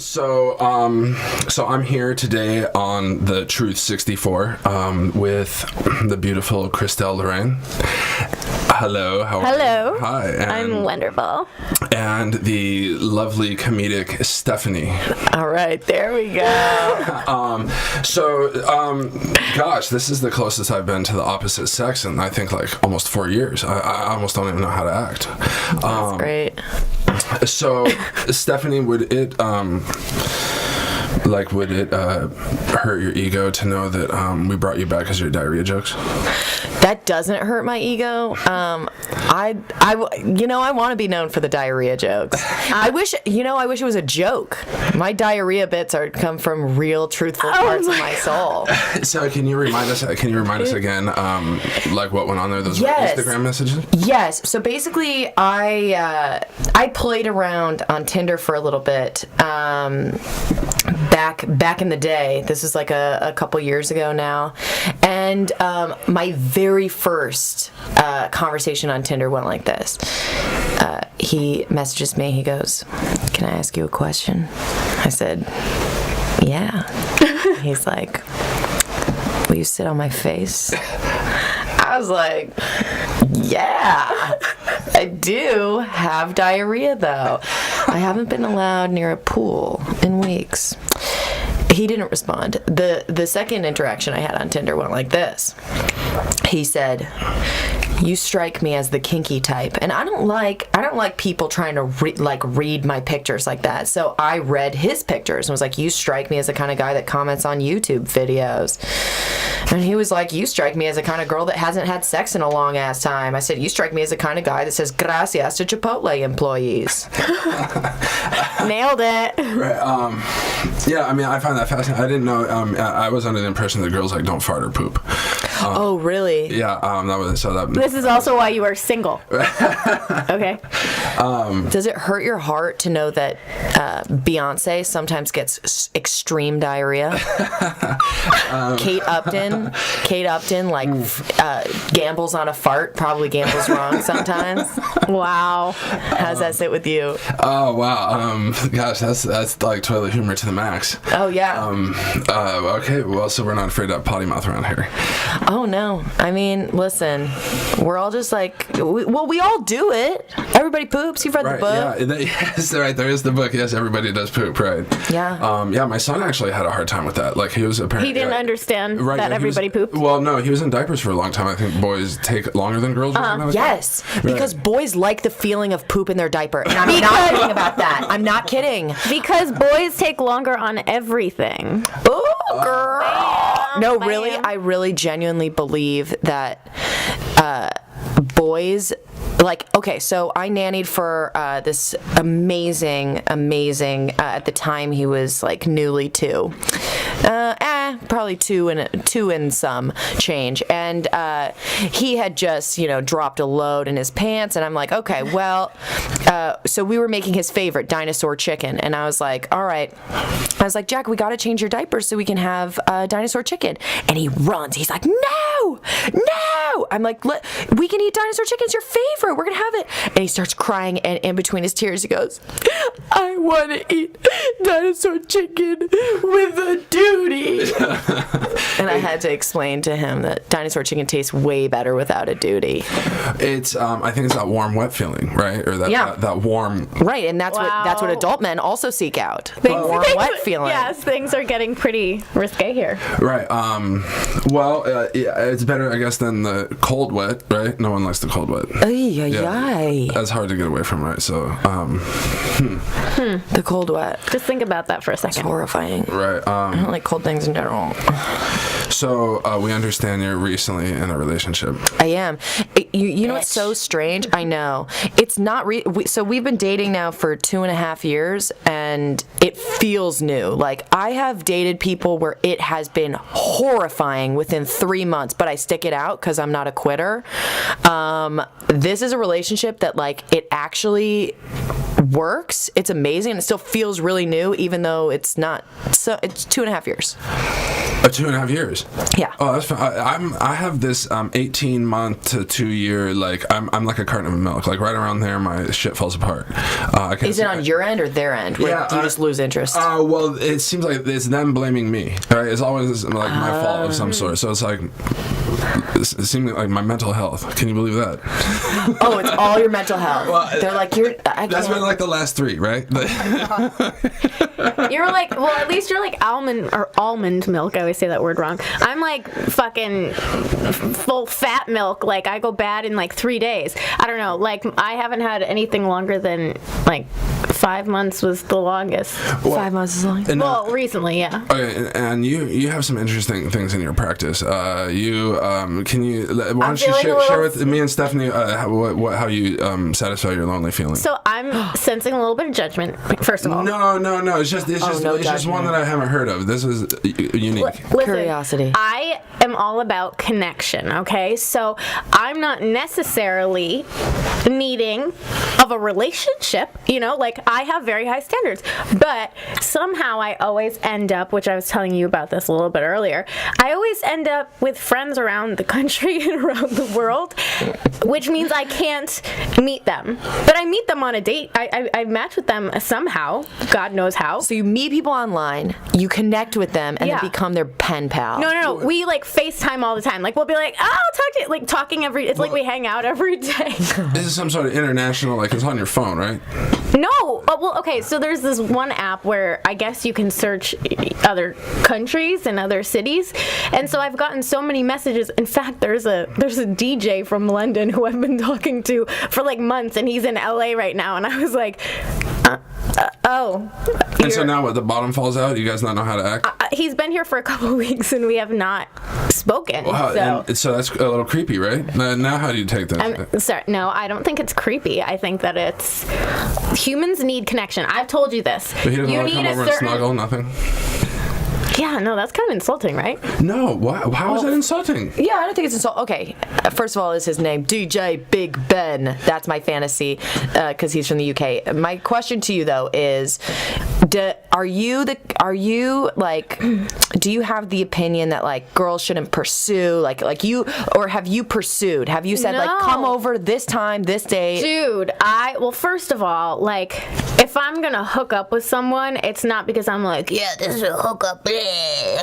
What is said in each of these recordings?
So I'm here today on the Truth 64 with the beautiful Christelle Lorraine. Hello. How are Hello. you? Hi. I'm wonderful. And the lovely comedic Stephanie. All right, there we go. Gosh, this is the closest I've been to the opposite sex in I think like almost 4 years. I almost don't even know how to act. That's great. So, Stephanie, would it hurt your ego to know that we brought you back because of your diarrhea jokes? That doesn't hurt my ego. I want to be known for the diarrhea jokes. I wish it was a joke. My diarrhea bits come from real, truthful parts of my soul. So, can you remind us again, like what went on there? Those Instagram messages? Yes. So basically, I played around on Tinder for a little bit. Back in the day, this is like a couple years ago now, and my very first conversation on Tinder went like this. He messages me. He goes, "Can I ask you a question?" I said, "Yeah." He's like, "Will you sit on my face?" I was like, "Yeah, I do have diarrhea though. I haven't been allowed near a pool in weeks." He didn't respond. The second interaction I had on Tinder went like this. He said, "You strike me as the kinky type," and I don't like people trying to read my pictures like that. So I read his pictures and was like, "You strike me as the kind of guy that comments on YouTube videos." And he was like, "You strike me as the kind of girl that hasn't had sex in a long ass time." I said, "You strike me as the kind of guy that says gracias to Chipotle employees." Nailed it. Right. Yeah. I mean, I find that fascinating. I didn't know. I was under the impression that girls don't fart or poop. Oh, really? Yeah. This is also why you are single. Okay. Does it hurt your heart to know that Beyonce sometimes gets extreme diarrhea? Kate Upton, gambles on a fart, probably gambles wrong sometimes. Wow. How does that sit with you? Oh wow. Gosh, that's like toilet humor to the max. Oh yeah. Okay. Well, so we're not afraid to have potty mouth around here. Oh no. I mean, listen, we're all just like, we all do it. Everybody poops. You've read the book. Yeah. Yes. Right. There is the book. Yes. Everybody does poop. Right. Yeah. Yeah. My son actually had a hard time with that. Like he was apparently. He didn't understand that everybody pooped. Well, no, he was in diapers for a long time. I think boys take longer than girls. Or something like yes, that. because boys like the feeling of poop in their diaper. And I'm not kidding about that. I'm not kidding. Because boys take longer on everything. Ooh, girl. No, really, I really genuinely believe that boys, okay, so I nannied for this amazing, at the time he was like newly 2. Probably two and some change, and he had just dropped a load in his pants, and I'm like, okay, well, so we were making his favorite dinosaur chicken, and I was like, all right, Jack, we got to change your diapers so we can have dinosaur chicken, and he runs, he's like, no, I'm like, we can eat dinosaur chicken, it's your favorite, we're gonna have it, and he starts crying, and in between his tears he goes, I want to eat dinosaur chicken with a duty. And I had to explain to him that dinosaur chicken tastes way better without a duty. It's I think it's that warm, wet feeling, right? Or that warm. Right, and that's what adult men also seek out. The warm, wet feeling. Yes, things are getting pretty risque here. Right. It's better, I guess, than the cold wet, right? No one likes the cold wet. That's hard to get away from, right? So, the cold wet. Just think about that for a second. It's horrifying. Right. I don't like cold things in general. So, we understand you're recently in a relationship. I am. You know what's so strange? I know. It's not so we've been dating now for 2.5 years, and it feels new. Like, I have dated people where it has been horrifying within 3 months, but I stick it out because I'm not a quitter. This is a relationship that, like, it actually works. It's amazing, and it still feels really new, even though it's not. So it's 2.5 years. 2.5 years. Yeah. Oh, that's fine. I have this 18-month to 2-year, like I'm like a carton of milk. Like right around there, my shit falls apart. Is it on your end or their end? Where Yeah, do you just lose interest? Well, it seems like it's them blaming me. Right? It's always like my fault of some sort. So it's like it seems like my mental health. Can you believe that? Oh, it's all your mental health. Well, they're like That's been like the last 3, right? You're like, well, at least you're like almond milk. I always say that word wrong. I'm like fucking full fat milk. Like I go bad in like 3 days. I don't know. Like I haven't had anything longer than like 5 months was the longest. Well, 5 months is long. Well, recently, yeah. Okay, and you have some interesting things in your practice. Why don't you share with me and Stephanie how you satisfy your lonely feelings? So I'm sensing a little bit of judgment. First of all, no. It's just one that I haven't heard of. This is unique. Listen, Curiosity. I am all about connection. Okay, so I'm not necessarily needing of a relationship. You know, like I have very high standards, but somehow I always end up, which I was telling you about this a little bit earlier, I always end up with friends around the country and around the world, which means I can't meet them. But I meet them on a date. I match with them somehow. God knows how. So you meet people online, you connect with them, and then become their pen pal. No. We like FaceTime all the time. Like we'll be like, oh, I'll talk to you. Like talking it's like we hang out every day. This is some sort of international, like it's on your phone, right? No. Well, okay. So there's this one app where I guess you can search other countries and other cities, and so I've gotten so many messages. In fact, there's a DJ from London who I've been talking to for like months, and he's in LA right now, and I was like, oh. And so now what? The bottom falls out. You guys not know how to act. He's been here for a couple of weeks, and we have not spoken. Wow, so that's a little creepy, right? Now how do you take this? I'm sorry. No, I don't think it's creepy. I think that it's humans need connection. I've told you this. But he doesn't want to come over and snuggle, nothing? Yeah, no, that's kind of insulting, right? No, how is that insulting? Yeah, I don't think it's insulting. Okay, first of all, is his name DJ Big Ben? That's my fantasy, because he's from the UK. My question to you though is, do you have the opinion that like girls shouldn't pursue like you, or have you pursued? Have you said like come over this time, this day? Dude, well, first of all, like if I'm gonna hook up with someone, it's not because I'm like, yeah, this is a hookup.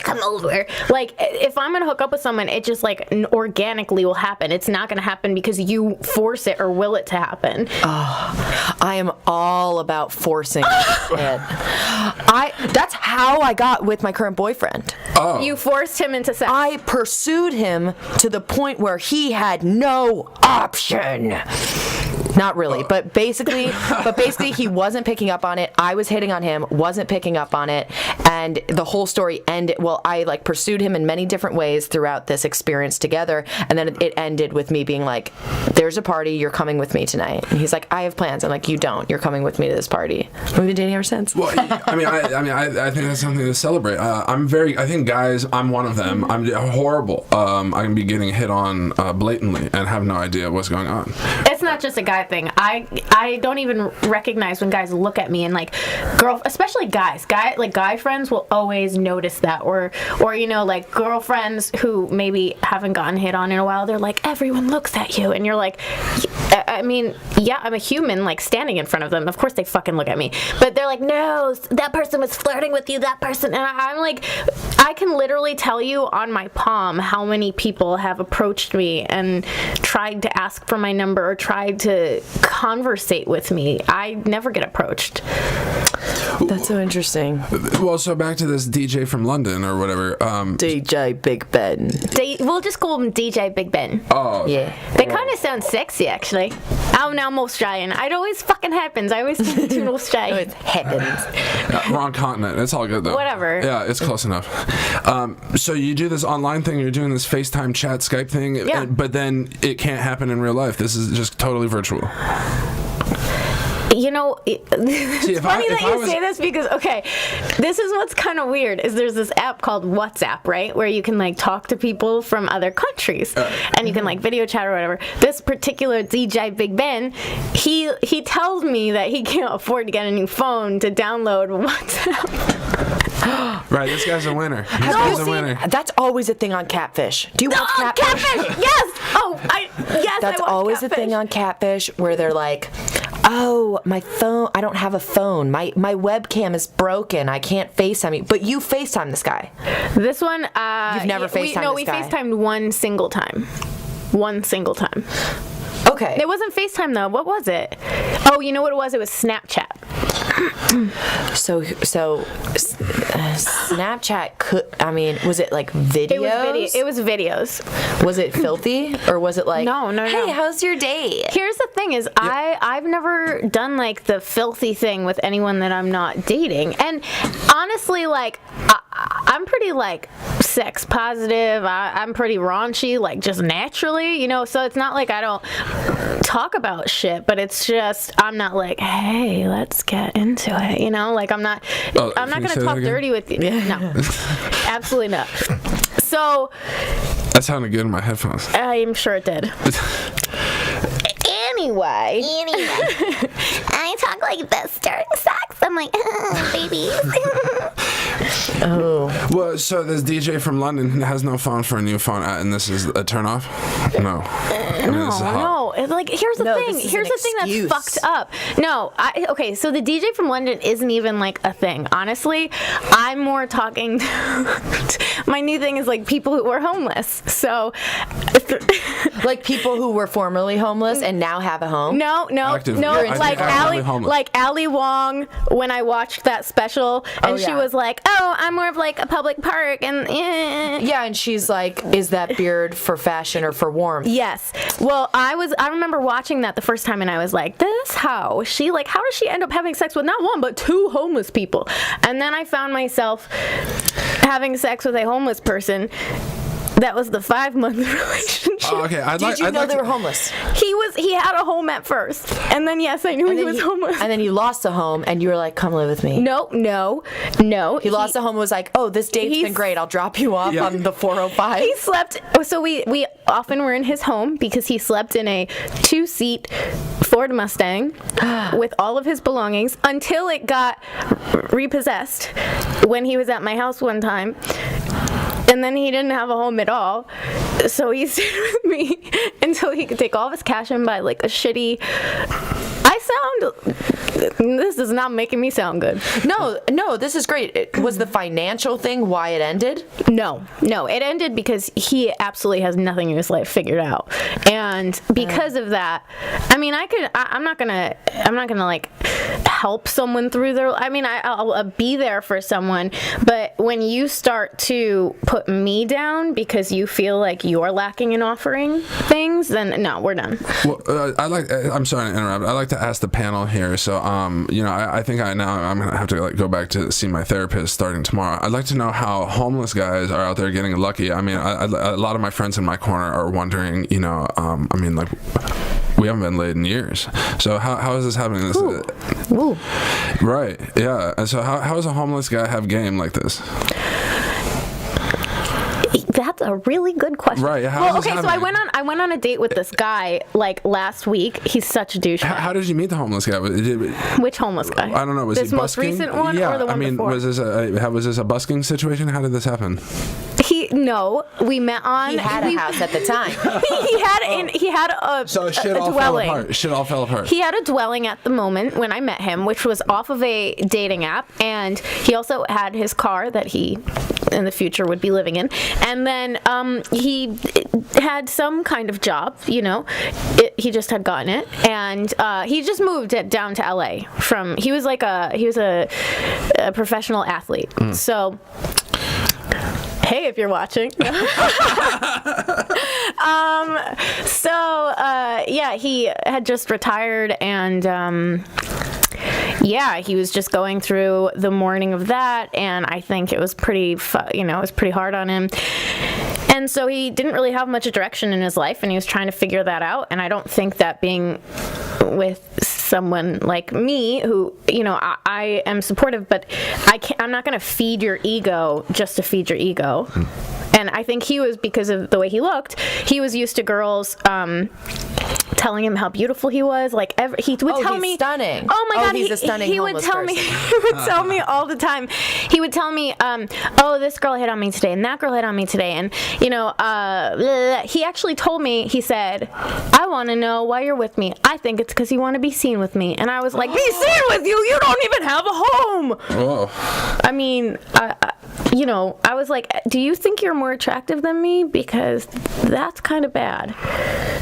Come over. Like if I'm gonna hook up with someone, it just like organically will happen. It's not gonna happen because you force it or will it to happen. I am all about forcing it. That's how I got with my current boyfriend. Oh. You forced him into sex. I pursued him to the point where he had no option. Not really, but basically he wasn't picking up on it. I was hitting on him, wasn't picking up on it, and the whole story ended. Well, I like pursued him in many different ways throughout this experience together, and then it ended with me being like, "There's a party, you're coming with me tonight." And he's like, "I have plans." I'm like, "You don't. You're coming with me to this party." We've been dating ever since. Well, I think that's something to celebrate. I think guys, I'm one of them. I'm horrible. I can be getting hit on blatantly and have no idea what's going on. It's not just a guy thing. I don't even recognize when guys look at me, and like especially guy friends will always notice that, or you know, like girlfriends who maybe haven't gotten hit on in a while, they're like, everyone looks at you, and you're like, I mean, yeah, I'm a human, like standing in front of them, of course they fucking look at me, but they're like, no, that person was flirting with you, that person, and I'm like, I can literally tell you on my palm how many people have approached me and tried to ask for my number or tried to conversate with me. I never get approached. That's so interesting. Well, so back to this DJ from London or whatever. DJ Big Ben. We'll just call him DJ Big Ben. Oh. Yeah. They kind of sound sexy, actually. Oh, now I'm Australian. It always fucking happens. I always do Australian. It happens. Wrong continent. It's all good, though. Whatever. Yeah, it's close enough. So you do this online thing, you're doing this FaceTime chat Skype thing, yeah. But then it can't happen in real life. This is just totally virtual. You know, it's funny that you say this because, okay, this is what's kind of weird, is there's this app called WhatsApp, right, where you can, like, talk to people from other countries, and you can, like, video chat or whatever. This particular DJ Big Ben, he tells me that he can't afford to get a new phone to download WhatsApp. Right, this guy's a winner. This Have guy's you a seen? winner. That's always a thing on Catfish. Do you watch Catfish? Catfish! Yes! Oh, yes, That's I watch always a Catfish. thing on Catfish where they're like, oh, my phone, I don't have a phone. My webcam is broken. I can't FaceTime you. But you FaceTime this guy. This one, You've never FaceTimed No, this we guy? FaceTimed one single time. One single time. Okay. It wasn't FaceTime though. What was it? Oh, you know what it was? It was Snapchat. So Snapchat could, I mean, was it like videos? It was videos. Was it filthy? Or was it like, No. hey, how's your day? Here's the thing is I've never done like the filthy thing with anyone that I'm not dating. And honestly, like I'm pretty like sex positive. I'm pretty raunchy, like just naturally, you know, so it's not like I don't talk about shit, but it's just I'm not like, hey, let's get into it, you know, like I'm not gonna talk dirty with you. No. Absolutely not. So That sounded good in my headphones. I'm sure it did. Anyway, I talk like this during sex. I'm like, baby. Oh. Well, so this DJ from London has no phone for a new phone, and this is a turnoff? No. I mean, this is hot. No, it's like here's the No, thing. this is Here's an the thing excuse. that's fucked up. No, okay. So the DJ from London isn't even like a thing. Honestly, I'm more talking. My new thing is like people who are homeless. So, Like people who were formerly homeless and now have a home? no, Active. no. You're Like actively Ali, homeless. like Ali Wong. When I watched that special, and she yeah. was like, "Oh, I'm more of like a public park," and Yeah, and she's like, is that beard for fashion or for warmth? yes. Well, I remember watching that the first time, and I was like, "This how does she end up having sex with not one but two homeless people?" And then I found myself having sex with a homeless person. That was the 5-month relationship. Oh, okay, Did you know they were homeless? He had a home at first, and then yes, I knew he was homeless. And then you lost a home and you were like, come live with me. No. He lost a home and was like, oh, this date's been great. I'll drop you off on the 405. He slept. So we often were in his home because he slept in a 2-seat Ford Mustang with all of his belongings until it got repossessed when he was at my house one time. And then he didn't have a home at all. So he stayed with me until he could take all of his cash and buy like a shitty... This is not making me sound good. No, this is great. Was the financial thing why it ended? No, it ended because he absolutely has nothing in his life figured out, and because of that, I mean, I'm not gonna like help someone through their. I mean, I'll be there for someone, but when you start to put me down because you feel like you're lacking in offering things, then no, we're done. Well, I'm sorry to interrupt. I like to ask the panel here. So, I think I'm gonna have to like go back to see my therapist starting tomorrow. I'd like to know how homeless guys are out there getting lucky. I mean, a lot of my friends in my corner are wondering. Like we haven't been laid in years. So how is this happening? Ooh. Right. Yeah. And so how does a homeless guy have game like this? That's a really good question. Right, how Well, is this okay, so I happening? went on a date with this guy like last week. He's such a douchebag. How did you meet the homeless guy? Which homeless guy? I don't know. Was this he most busking? recent one Yeah, or the one I mean, before? was this a busking situation? How did this happen? We met on. He had a house at the time. he had a So shit a all dwelling. fell apart. Shit all fell apart. He had a dwelling at the moment when I met him, which was off of a dating app, and he also had his car that he in the future would be living in, and then he had some kind of job, he just had gotten it, and he just moved down to LA he was a professional athlete. So hey, if you're watching. He had just retired, and he was just going through the morning of that, and I think it was pretty hard on him. And so he didn't really have much direction in his life, and he was trying to figure that out. And I don't think that being with someone like me, who, I am supportive, but I'm not going to feed your ego just to feed your ego. And I think he was, because of the way he looked, he was used to girls telling him how beautiful he was. Like he would tell he's me, stunning. Oh my God, he's a stunning he would homeless tell me. person. He would tell me all the time. He would tell me, oh, this girl hit on me today, and that girl hit on me today, and blah, blah, blah. He actually told me. He said, I want to know why you're with me. I think it's because you want to be seen with me. And I was like, be seen with you? You don't even have a home. Whoa. I mean, I was like, do you think you're more attractive than me? Because that's kind of bad.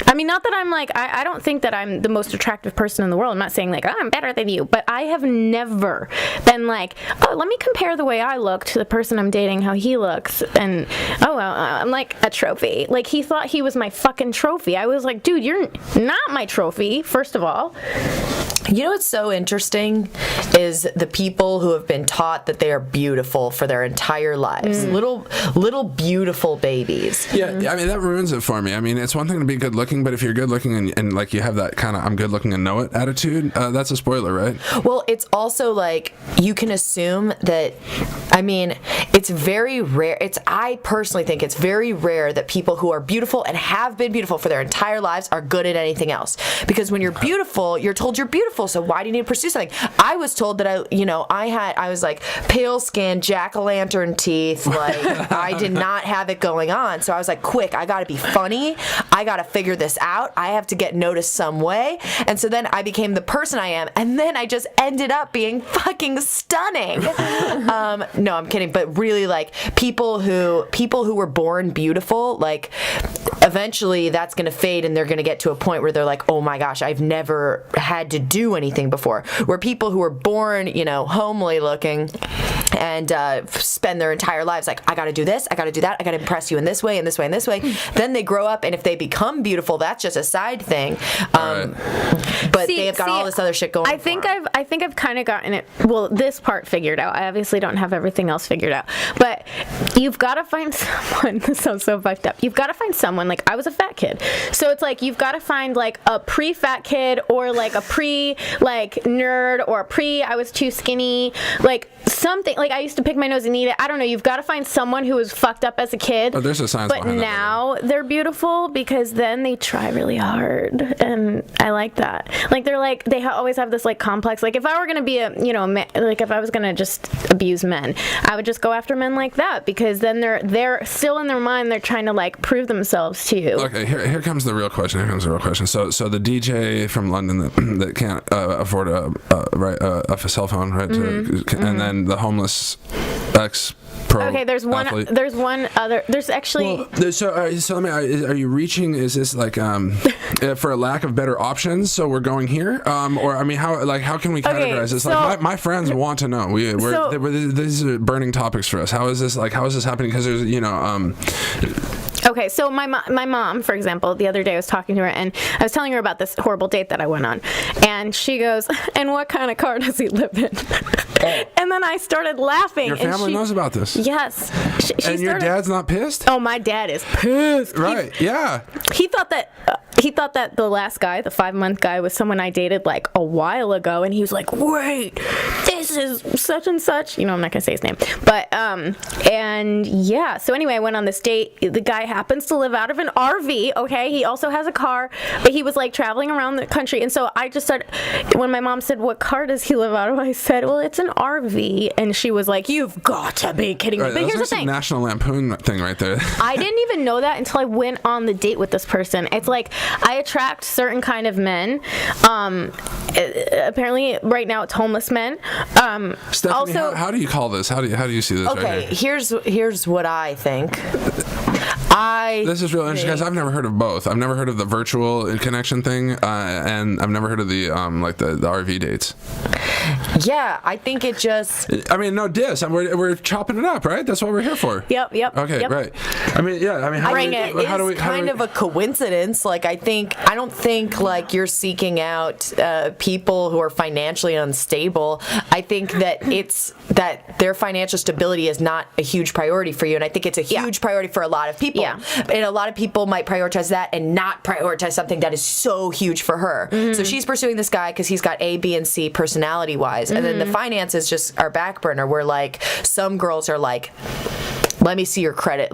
I mean, not that I'm like, I don't think that I'm the most attractive person in the world. I'm not saying like, oh, I'm better than you. But I have never been like, oh, let me compare the way I look to the person I'm dating, how he looks. And, oh, well, I'm like a trophy. Like, he thought he was my fucking trophy. I was like, dude, you're not my trophy, first of all. You know what's so interesting is the people who have been taught that they are beautiful for their entire lives. Little beautiful babies. Yeah, I mean, that ruins it for me. I mean, it's one thing to be good looking, but if you're good looking and like you have that kind of I'm good looking and know it attitude, that's a spoiler, right? Well, it's also like you can assume that, I mean, it's very rare. I personally think it's very rare that people who are beautiful and have been beautiful for their entire lives are good at anything else. Because when you're beautiful, you're told you're beautiful. So why do you need to pursue something? I was told that I was like pale skin, jack-o'-lantern teeth. Like I did not have it going on. So I was like, quick, I got to be funny. I got to figure this out. I have to get noticed some way. And so then I became the person I am. And then I just ended up being fucking stunning. No, I'm kidding. But really, like people who were born beautiful, like eventually that's going to fade and they're going to get to a point where they're like, oh my gosh, I've never had to do anything before. Where people who were born, homely looking and spend their entire lives like, I got to do this, I got to do that, I got to impress you in this way, and this way, and this way. Then they grow up, and if they become beautiful, that's just a side thing. But they've got all this other shit going. I think I've kind of gotten it. Well, this part figured out. I obviously don't have everything else figured out. But you've got to find someone. This sounds so fucked up. You've got to find someone. Like I was a fat kid, so it's like you've got to find like a pre-fat kid or like a pre-nerd or a I was too skinny, like something. Like I used to pick my nose and eat it. I don't know. You've got to find someone who was fucked up as a kid. Oh, there's a science behind that. But now they're beautiful because then they try really hard, and I like that. Like they're like they always have this like complex. Like if I were gonna be like if I was gonna just abuse men, I would just go after men like that because then they're still in their mind. They're trying to like prove themselves to you. Okay, here comes the real question. So the DJ from London that can't afford a cell phone, right? And then the homeless ex-pro. Okay, there's one other. There's actually. Well, so let me. Are you reaching? Is this like for a lack of better options? So we're going here, or I mean, how can we categorize this? Like my friends want to know. These are burning topics for us. How is this happening? Because there's Okay, so my mom, for example, the other day I was talking to her and I was telling her about this horrible date that I went on, and she goes, "And what kind of car does he live in?" And then I started laughing. Your family knows about this. Yes. And your dad's not pissed? Oh, my dad is pissed. Right. Yeah. He thought that the last guy, the 5-month guy, was someone I dated like a while ago, and he was like, "Wait, this is such and such." I'm not gonna say his name, but and yeah. So anyway, I went on this date. The guy happens to live out of an RV. Okay, he also has a car, but he was like traveling around the country, and so I just started. When my mom said, "What car does he live out of?" I said, "Well, it's an RV," and she was like, "You've got to be kidding me!" Right, but here's the thing: National Lampoon thing right there. I didn't even know that until I went on the date with this person. It's like I attract certain kind of men. Apparently, right now it's homeless men. Stephanie, also, how do you call this? How do you see this? Okay, right here? here's what I think. This is real interesting because I've never heard of both. I've never heard of the virtual connection thing, and I've never heard of the like the RV dates. Yeah, I think it just. I mean, no diss. We're chopping it up, right? That's what we're here for. Yep. Okay, yep. Right. I mean, yeah. I mean, how do we? Kind of a coincidence. Like I don't think like you're seeking out people who are financially unstable. I think that it's that their financial stability is not a huge priority for you, and I think it's a huge priority for a lot of people. Yeah. And a lot of people might prioritize that and not prioritize something that is so huge for her. Mm-hmm. So she's pursuing this guy because he's got A, B, and C personality-wise. Mm-hmm. And then the finances just are back burner, where, like, some girls are like, let me see your credit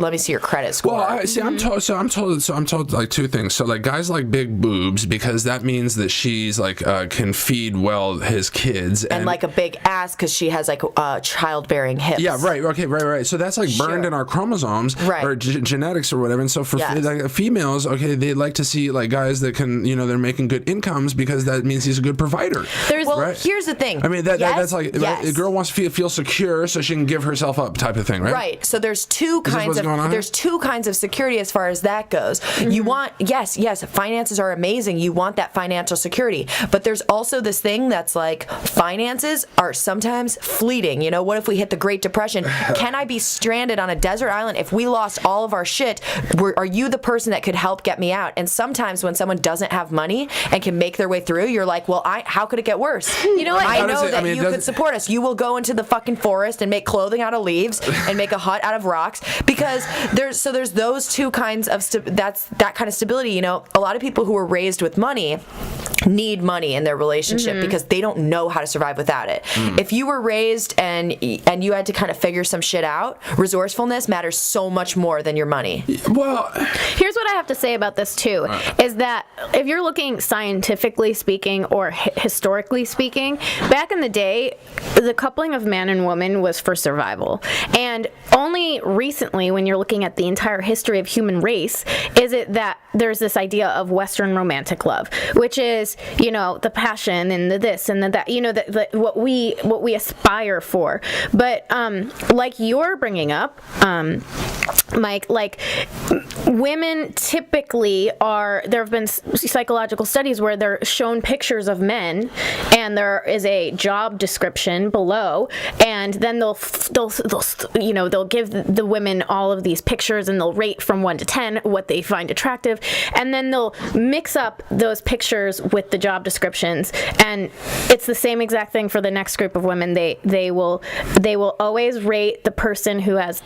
score. Well, I'm told like two things. So like guys like big boobs because that means that she's like can feed well his kids and like a big ass because she has like childbearing hips. Yeah, right. Okay, right. So that's like burned in our chromosomes or genetics or whatever. And so for like, females, okay, they like to see like guys that can, they're making good incomes because that means he's a good provider. Here's the thing. I mean, that's like a girl wants to feel secure so she can give herself up type of thing, right? Right. So there's two kinds of security as far as that goes. Mm-hmm. You want yes, finances are amazing. You want that financial security, but there's also this thing that's like finances are sometimes fleeting. What if we hit the Great Depression? Can I be stranded on a desert island if we lost all of our shit? Are you the person that could help get me out? And sometimes when someone doesn't have money and can make their way through, you're like, well, how could it get worse? You know what? I know that you could support us. You will go into the fucking forest and make clothing out of leaves and make a hut out of rocks because there's those two kinds of that kind of stability. A lot of people who were raised with money need money in their relationship because they don't know how to survive without it. If you were raised and you had to kind of figure some shit out, resourcefulness matters so much more than your money. Well, here's what I have to say about this too, is that if you're looking scientifically speaking or historically speaking, back in the day, the coupling of man and woman was for survival. And only recently, when you're looking at the entire history of human race, is it that there's this idea of Western romantic love, which is, the passion and the this and the that, what we aspire for. But like you're bringing up, Mike, like women typically there have been psychological studies where they're shown pictures of men and there is a job description below, and then they'll give the women all of these pictures and they'll rate from 1 to 10 what they find attractive, and then they'll mix up those pictures with the job descriptions, and it's the same exact thing for the next group of women. They will always rate the person who has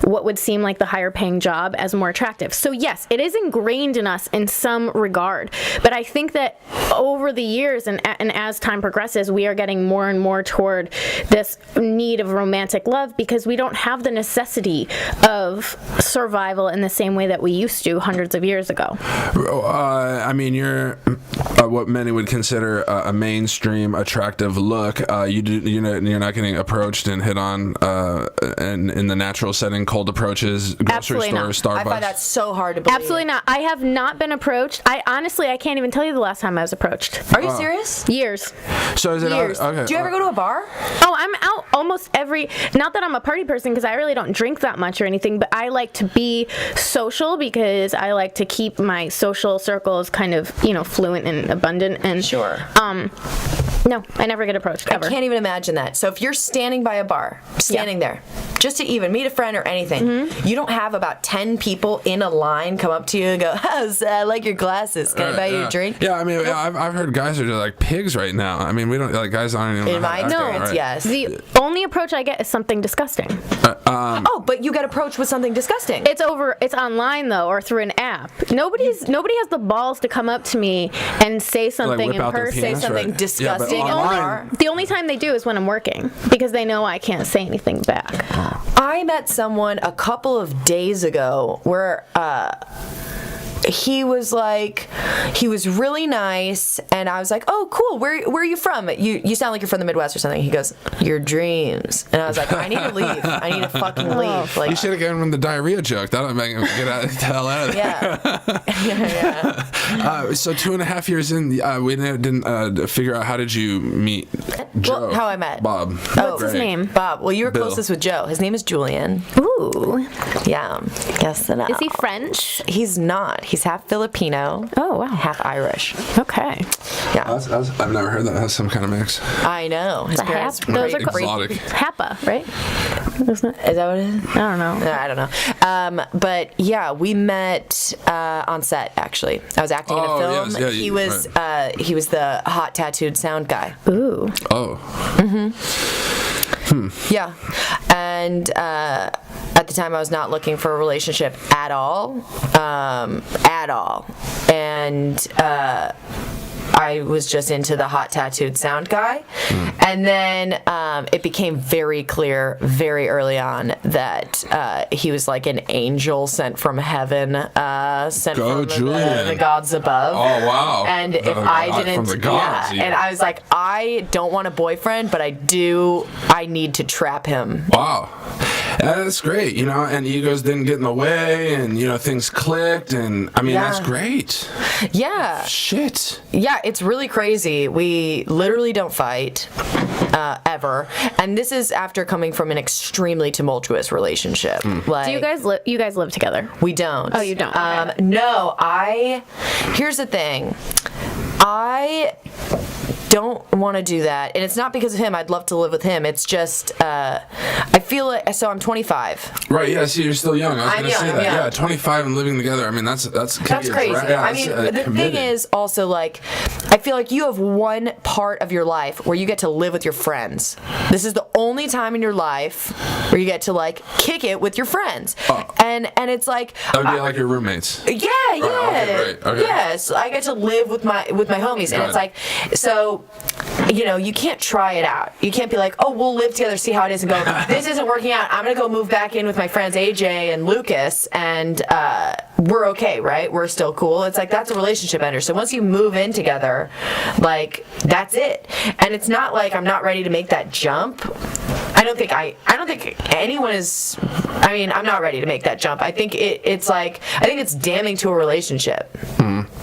what would seem like the higher paying job as more attractive. So yes, it is ingrained in us in some regard, but I think that over the years and as time progresses, we are getting more and more toward this need of romantic love because we don't have the necessity of survival in the same way that we used to hundreds of years ago. I mean, you're what many would consider a mainstream attractive look. You're not getting approached and hit on in the natural setting, cold approaches, grocery store, Starbucks. I find that so hard to believe. Absolutely not. I have not been approached. I can't even tell you the last time I was approached. Are you serious? Years. So is it years? Okay. Do you ever go to a bar? Oh, I'm out almost not that I'm a party person because I really don't drink that much or anything, but I like to be social because I like to keep my social circles kind of, fluent and abundant. And sure. No, I never get approached, ever. I can't even imagine that. So if you're standing by a bar, there, just to even meet a friend or anything, you don't have about 10 people in a line come up to you and go, I like your glasses. Can I buy you a drink? Yeah, I mean, I've heard guys are just like pigs right now. I mean, we don't, like, guys aren't even... In my experience, yes. The only approach I get is something disgusting. But you get approached with something disgusting. It's online, though, or through an app. Nobody has the balls to come up to me and say something in person. Say something disgusting. The only time they do is when I'm working because they know I can't say anything back. I met someone a couple of days ago where he was really nice, and I was like, oh, cool, where are you from? You sound like you're from the Midwest or something. He goes, your dreams. And I was like, I need to leave. I need to fucking leave. Like, you should have given him the diarrhea joke. That'll make him get the hell out of there. Yeah. So 2.5 years in, we didn't figure out, how did you meet Joe? Well, how I met Bob. What's his name? Bob. Well, you were Bill. closest with Joe. His name is Julian. Ooh. Yeah. Yes. Is he French? He's not. He's half Filipino. Oh, wow. Half Irish. Okay. Yeah. I've never heard that. That's some kind of mix. I know. His parents those are exotic. Hapa, right? Is that what it is? I don't know. I don't know. But yeah, we met on set. Actually, I was acting in a film. Yes, yeah, he was the hot tattooed sound guy. Ooh. Oh. Yeah, and at the time I was not looking for a relationship at all, and I I was just into the hot tattooed sound guy. And then it became very clear very early on that he was like an angel sent from heaven, sent from the gods above. Oh, wow. And if I didn't, from the gods, and I was like, I don't want a boyfriend, but I need to trap him. Wow. That's great, you know, and egos didn't get in the way, and, you know, things clicked, and, I mean, that's great. Yeah. Shit. Yeah, it's really crazy. We literally don't fight, ever. And this is after coming from an extremely tumultuous relationship. Like, Do you guys live together? We don't. Oh, you don't? Okay. No, here's the thing. I don't want to do that, and it's not because of him. I'd love to live with him. It's just I feel like, so I'm 25. Right, yeah, see, you're still young. I was going to say that. Yeah, 25 and living together. I mean, that's crazy. I mean, the thing is also, like, I feel like you have one part of your life where you get to live with your friends. This is the only time in your life where you get to, like, kick it with your friends. And it's like, that would be like your roommates. Yeah. Okay, great. Okay. Yes, I get to live with my homies, and it's like, so, you know, you can't try it out. You can't be like, oh, we'll live together, see how it is, and go, this isn't working out. I'm gonna go move back in with my friends AJ and Lucas, and we're okay, right? We're still cool. It's like, that's a relationship ender. So once you move in together, like, that's it. And it's not like I'm not ready to make that jump. I don't think anyone is. I mean, I'm not ready to make that jump. I think it's damning to a relationship.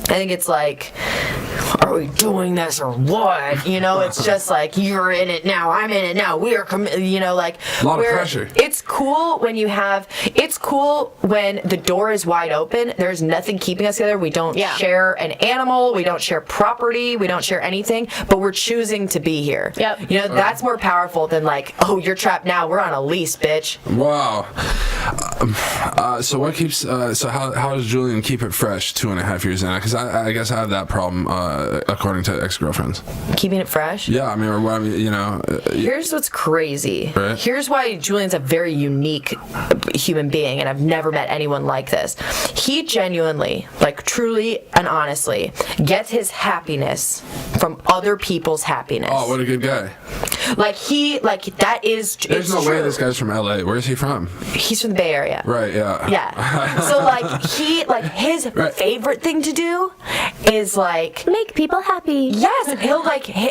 I think it's like, are we doing this or what? You know, it's just like, you're in it now, I'm in it now, we are you know, like, a lot of pressure. It's cool when the door is wide open. There's nothing keeping us together. We don't share an animal, we don't share property, we don't share anything, but we're choosing to be here. Yep. You know, that's more powerful than like, oh, you're trapped now, we're on a lease, bitch. Wow. So what keeps? So how does Julian keep it fresh 2.5 years in? Because I guess I have that problem, according to ex-girlfriends. Keeping it fresh? Yeah, I mean, you know. Here's what's crazy. Right? Here's why Julian's a very unique human being, and I've never met anyone like this. He genuinely, like, truly and honestly, gets his happiness from other people's happiness. Oh, what a good guy. That is. There's no way this guy's from LA. Where's he from? He's from the Bay Area. Right, yeah. Yeah. So, like, his favorite thing to do is, like, make people happy. Yes.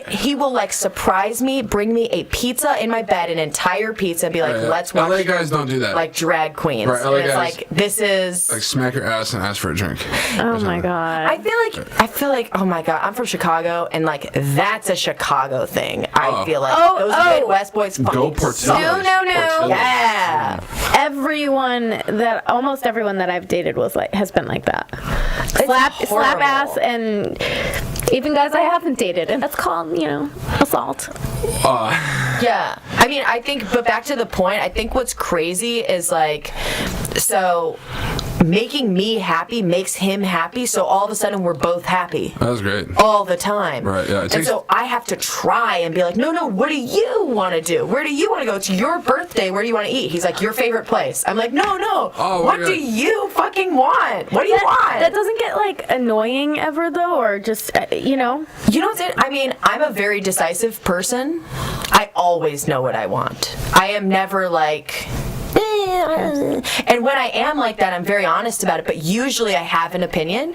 He will, like, surprise me, bring me a pizza in my bed, an entire pizza, and be like, let's watch. LA guys don't do that. Like, drag queens. Right, LA and it's guys, like, this is. Like, smack your ass and ask for a drink. Oh my God. I feel like, oh my God, I'm from Chicago, and, like, that's a Chicago thing. I feel like. Those Midwest boys fucking Go Portillo's. No. Yeah. Almost everyone that I've dated has been like that. Slap ass, and even guys I haven't dated, and that's called, you know, assault. Yeah. I mean, I think, but back to the point, I think what's crazy is, like, so making me happy makes him happy, so all of a sudden we're both happy. That was great. All the time. Right, yeah. And so I have to try and be like, no, what do you want to do? Where do you want to go? It's your birthday. Where do you want to eat? He's like, your favorite place. I'm like, no. What do you fucking want? What do you want? That doesn't get, like, annoying ever, though, or just, you know? You know what's it? I mean, I'm a very decisive person. I always know what I want. I am never like... And when I am like that, I'm very honest about it, but usually I have an opinion.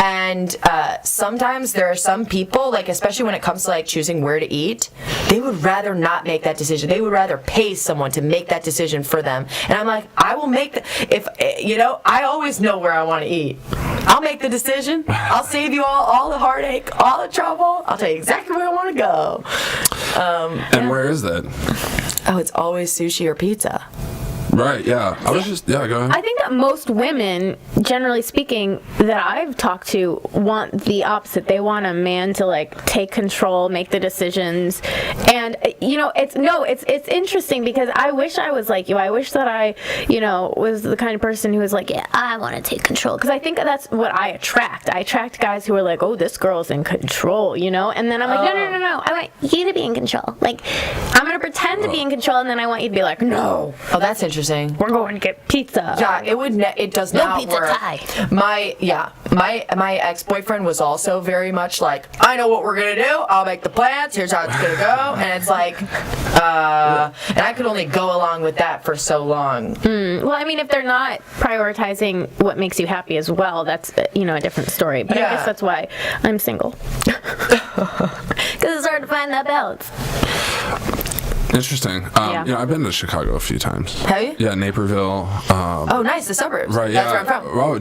And sometimes there are some people, like, especially when it comes to, like, choosing where to eat, they would rather not make that decision. They would rather pay someone to make that decision for them. And I'm like, I will make I always know where I want to eat. I'll make the decision. I'll save you all the heartache, all the trouble. I'll tell you exactly where I want to go. And where is that? Oh, it's always sushi or pizza. Right, yeah. Go ahead. I think that most women, generally speaking, that I've talked to want the opposite. They want a man to, like, take control, make the decisions. And, you know, it's interesting because I wish I was like you. I wish that I, you know, was the kind of person who was like, yeah, I want to take control. Because I think that's what I attract. I attract guys who are like, oh, this girl's in control, you know? And then I'm like, no. I want you to be in control. Like, I'm going to pretend to be in control, and then I want you to be like, no. Oh, that's interesting. saying? We're going to get pizza. Yeah, it does No not pizza work. tie. My ex-boyfriend was also very much like, I know what we're gonna do. I'll make the plans. Here's how it's gonna go. And it's like, and I could only go along with that for so long. Well, I mean, if they're not prioritizing what makes you happy as well, that's a different story. But I guess that's why I'm single. Because it's hard to find that balance. Interesting. I've been to Chicago a few times. Have you? Yeah, Naperville. Oh, nice, the suburbs. Right, That's yeah. where I'm from. Oh,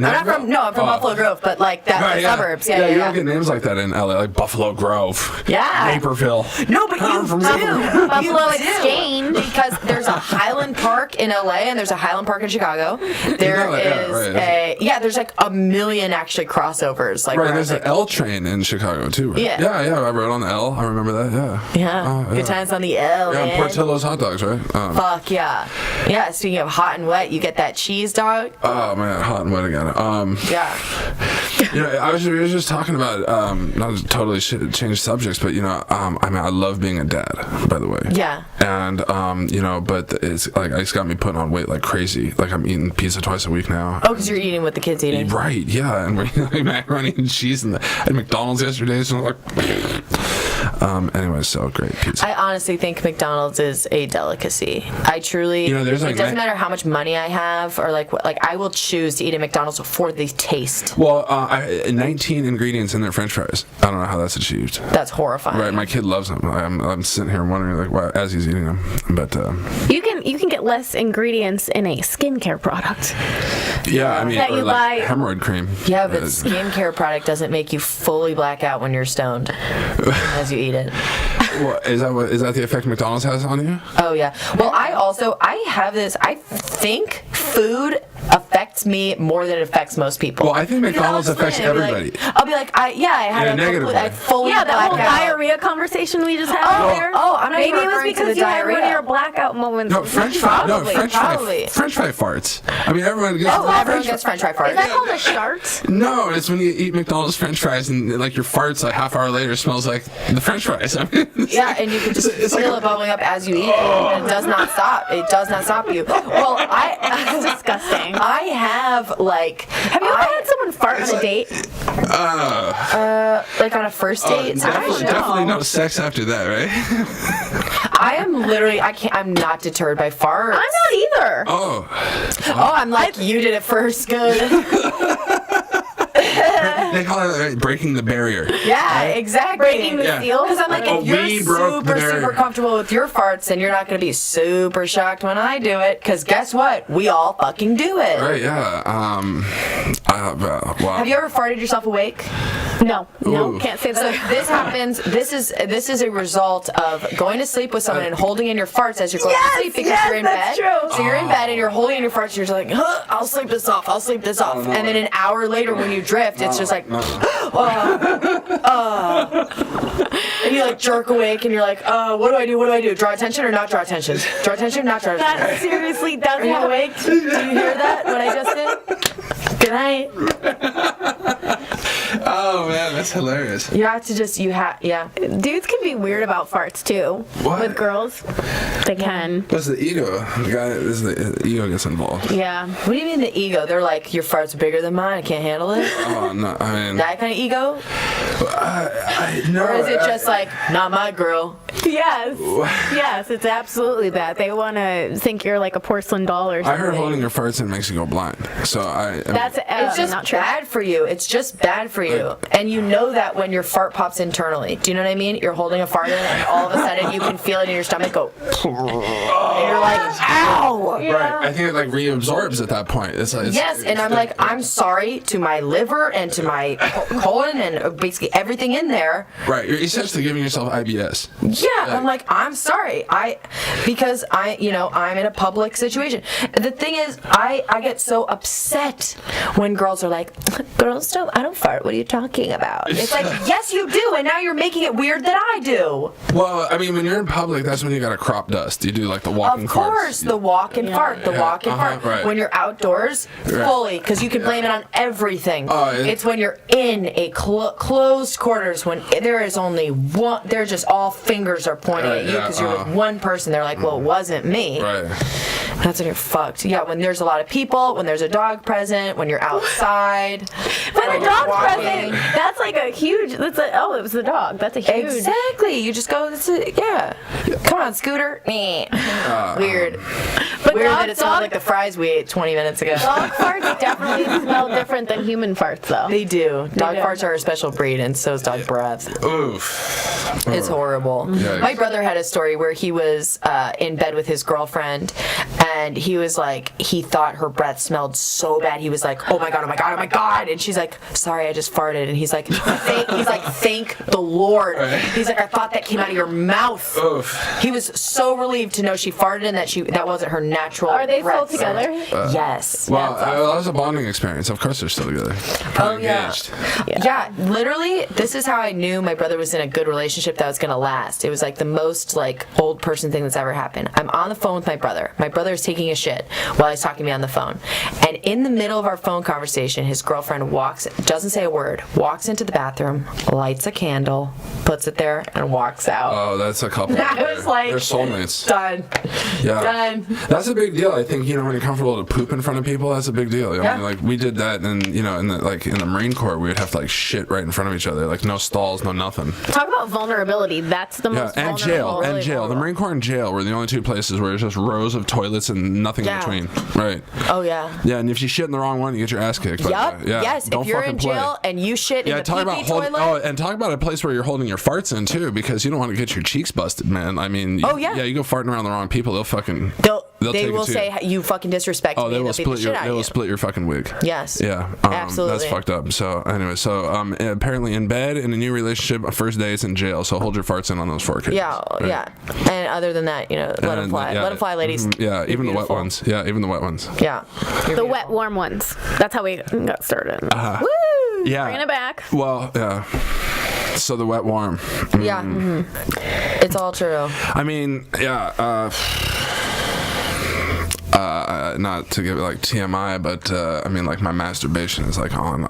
I'm from Buffalo Grove, but like that's Right, the yeah. suburbs. Yeah, Yeah. you don't get names like that in LA, like Buffalo Grove. Yeah. Naperville. No, but you do. Buffalo You do. Exchange. Because there's a Highland Park in LA and there's a Highland Park in Chicago. There is there's like a million actually crossovers. Like Right, there's an L train in Chicago too. Right? Yeah. Yeah, I rode on the L. I remember that. Yeah. Yeah. Oh, Good times on the L. Yeah, man. Portillo's hot dogs, right? Fuck yeah. Yeah, speaking of hot and wet, you get that cheese dog. Oh man, hot and wet again. Yeah. We were just talking about not to totally change subjects, but I love being a dad, by the way. Yeah. And but it's like it's got me putting on weight like crazy. Like I'm eating pizza twice a week now. Oh, because you're eating what the kids eating. Right, yeah, and we're eating macaroni and cheese at McDonald's yesterday, so I'm like, anyway, so great pizza. I honestly think McDonald's is a delicacy. I truly. there's like it doesn't matter how much money I have or like I will choose to eat at McDonald's for the taste. Well, 19 ingredients in their French fries. I don't know how that's achieved. That's horrifying. Right, my kid loves them. I'm sitting here wondering like why as he's eating them, but You can get less ingredients in a skincare product. yeah, I mean, That or you like buy- hemorrhoid cream. Yeah, but skincare product doesn't make you fully black out when you're stoned as you eat it. Well, is that the effect McDonald's has on you? Oh yeah. Well, I have this. I think food affects me more than it affects most people. Well, I think McDonald's affects everybody. I'll be like, I had In a negative way. I fully Yeah, that black whole out. diarrhea conversation we just had earlier. Oh, I'm not Maybe even it was referring to because the you had one of diarrhea. your blackout moments. No, French fry. Probably. French fry farts. I mean, everyone gets. Everyone gets French fry farts. Is that called a shart? No, it's when you eat McDonald's French fries and like your farts like half hour later smells like the French fries. I mean, Yeah, and you can just feel it bubbling up as you eat it, and it does not stop. It does not stop you. Well, That's disgusting. I have like. Have you ever had someone fart on a date? Like on a first date? definitely no sex after that, right? I am literally. I'm not deterred by farts. I'm not either. Oh, I'm like, you did it first. Good. they call it breaking the barrier. Yeah, exactly. Breaking the Yeah. seal. Because I'm like, Oh, if you're we broke the barrier. super comfortable with your farts, then you're not going to be super shocked when I do it. Because guess what? We all fucking do it. Right? Yeah. Wow. Have you ever farted yourself awake? No, Ooh. can't say So that. this happens. This is a result of going to sleep with someone and holding in your farts as you're going to sleep because you're in that's bed. true. So you're in bed and you're holding in your farts. And you're just like, I'll sleep this off. I'll sleep this off. And then an hour later, when you drift, it's just like, and you like jerk awake and you're like, what do I do? What do I do? Draw attention or not draw attention? Draw attention or not draw attention? That seriously does Are you happen. awake? Do you hear that? What I just did? Good night. Oh man, that's hilarious. You have to just yeah. Dudes can be weird about farts too. What? With girls, they can. What's the ego? The ego gets involved. Yeah. What do you mean the ego? They're like, your farts are bigger than mine. I can't handle it. Oh no, I mean, That kind of ego? no. Or is it just like, not my girl? Yes. Yes, it's absolutely that. They want to think you're like a porcelain doll or I something. heard holding your farts in makes you go blind. So That's It's just not true. bad for you. It's just bad for you. And you know that when your fart pops internally. Do you know what I mean? You're holding a fart in and all of a sudden you can feel it in your stomach go. And you're like, ow! Right. I think it like reabsorbs at that point. It's like Yes, and I'm like, I'm sorry to my liver and to my colon and basically everything in there. right. You're essentially giving yourself IBS. Yeah, I'm like, I'm sorry. Because I'm in a public situation. The thing is, I get so upset when girls are like, I don't fart. What are you talking talking about? It's like, yes, you do, and now you're making it weird that I do. Well, I mean, when you're in public, that's when you got to crop dust. You do like the walking Of farts. course, the walk and fart, the walk and fart. right. When you're outdoors, fully, because you can blame it on everything. It's when you're in a closed quarters, when there is only one, they're just all fingers are pointing at you because you're with one person. They're like, well, it wasn't me. Right. That's when you're fucked. Yeah, when there's a lot of people, when there's a dog present, when you're outside. When the dog's present, that's like a huge. It was the dog. That's a huge. Exactly. You just go. Yeah. Come on, Scooter. Weird. But Weird that it smelled like the fries we ate 20 minutes ago. Dog farts definitely smell different than human farts, though. They do. Dog do. farts are a special breed, and so is dog breath. Oof. It's horrible. Yikes. My brother had a story where he was in bed with his girlfriend, and he was like, he thought her breath smelled so bad. He was like, oh my god, oh my god, oh my god, and she's like, sorry, I just farted, and he's like, thank the Lord. He's like, I thought that came out of your mouth. Oof. He was so relieved to know she farted and that wasn't her natural. Are they still breath together? scent. Yes. Well, that was a bonding experience. Of course, they're still together. Probably engaged. Yeah, literally, this is how I knew my brother was in a good relationship that was going to last. It was like the most like old person thing that's ever happened. I'm on the phone with my brother. My brother is taking a shit while he's talking to me on the phone. And in the middle of our phone conversation, his girlfriend doesn't say a word, walks into the bathroom, lights a candle, puts it there, and walks out. Oh, that's a couple. I was like, they're soulmates. Done. Yeah. Done. That's a big deal. I think, when you're comfortable to poop in front of people, that's a big deal. I mean, like, we did that, and, in the Marine Corps, we would have to, like, shit right in front of each other. Like, no stalls, no nothing. Talk about vulnerability. That's the most and vulnerable. jail. The Marine Corps and jail were the only two places where it's just rows of toilets and nothing in between. Right. Oh, yeah. Yeah, and if you shit in the wrong one, you get your ass kicked. Yup. Yeah. Yes. Don't If you're fucking in jail play. and you shit in the pee-pee toilet. and talk about a place where you're holding your farts in, too, because you don't want to get your cheeks busted, man. I mean, you go farting around the wrong people, they'll fucking... They will say you fucking disrespect me. They will split your fucking wig. Yes. Yeah. Absolutely. That's fucked up. So anyway, apparently in bed, in a new relationship, first date's in jail. So hold your farts in on those 4 kids. Yeah. Right? Yeah. And other than that, let them fly. Let them fly, ladies. Yeah. You're even beautiful. the wet ones. Yeah. Even the wet ones. Yeah. The wet, warm ones. That's how we got started. Woo! Yeah. Bringing it back. Well, yeah. So the wet, warm. Yeah. Mm-hmm. It's all true. I mean, yeah. Not to give it like TMI, but I mean, like, my masturbation is like on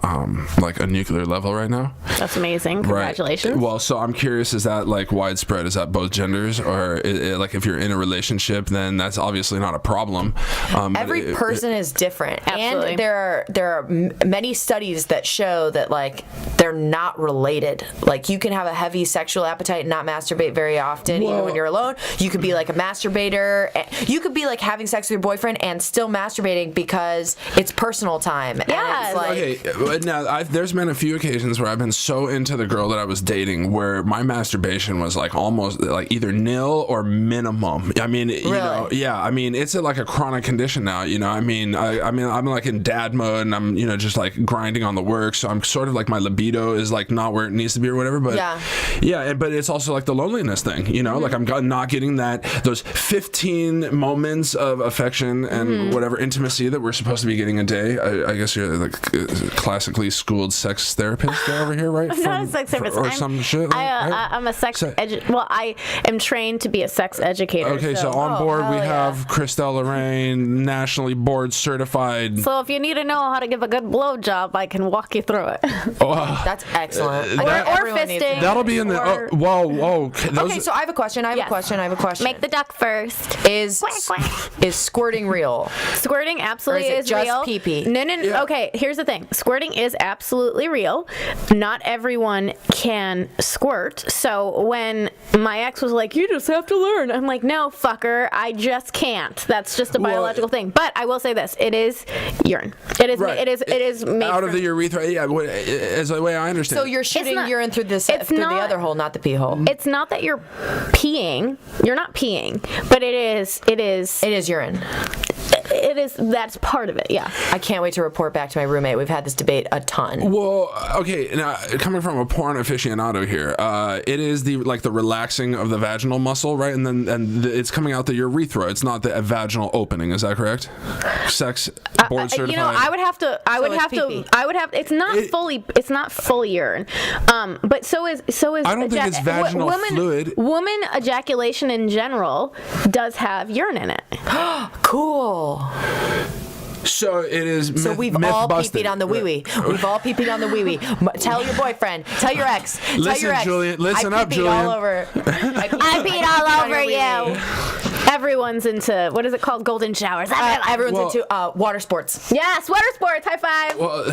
like a nuclear level right now. That's amazing. Congratulations. Right. Well, so I'm curious, is that like widespread? Is that both genders, or like if you're in a relationship, then that's obviously not a problem. Every person is different. Absolutely. And there are many studies that show that like they're not related. Like, you can have a heavy sexual appetite and not masturbate very often, even when you're alone. You could be like a masturbator. You could be like having sex with your boyfriend and still masturbating because it's personal time. Yes. And it's like, Okay, now there's been a few occasions where I've been so into the girl that I was dating where my masturbation was like almost like either nil or minimum. I mean, I mean, it's like a chronic condition now. I mean, I'm like in dad mode, and I'm just like grinding on the work. So I'm sort of like, my libido is like not where it needs to be or whatever. But but it's also like the loneliness thing. Like, I'm not getting those 15 moments of affection and whatever intimacy that we're supposed to be getting a day. I guess you're like classically schooled sex therapist over here, right? I'm not a sex therapist. Some shit. I'm a sex well, I am trained to be a sex educator. Okay, so on board we have Christelle Lorraine, nationally board certified. So if you need to know how to give a good blowjob, I can walk you through it. That's excellent. Or fisting. That'll be in the. Whoa. Okay, so I have a question. I have a question. Make the duck first. Is squirting real? Squirting absolutely or is is just real. pee-pee? No. Yeah. Okay, here's the thing. Squirting is absolutely real. Not everyone can squirt. So when my ex was like, "You just have to learn," I'm like, "No, fucker, I just can't. That's just a biological thing." But I will say this: it is urine. It is. Right. It is made out of the urethra. Yeah, as the way I understand. So you're shooting urine through the other hole, not the pee hole. It's not that you're peeing. You're not peeing, but it is urine. that's part of it. Yeah. I can't wait to report back to my roommate. We've had this debate a ton. Well, okay, now coming from a porn aficionado here, it is the relaxing of the vaginal muscle, right? And it's coming out the urethra. It's not the vaginal opening. Is that correct? Sex board certified. You know, I would have. It's not fully urine. But so is. I don't think it's vaginal fluid. Woman ejaculation in general does have urine in it. Cool. So it is. So we've all pee-peed on the wee-wee. We've all pee-peed on the wee-wee. Tell your boyfriend. Tell your ex. Listen, Julian. Listen up, Julian. I peed all over you. Everyone's into, what is it called? Golden showers. Everyone's into water sports. Yes, water sports. High five. Well,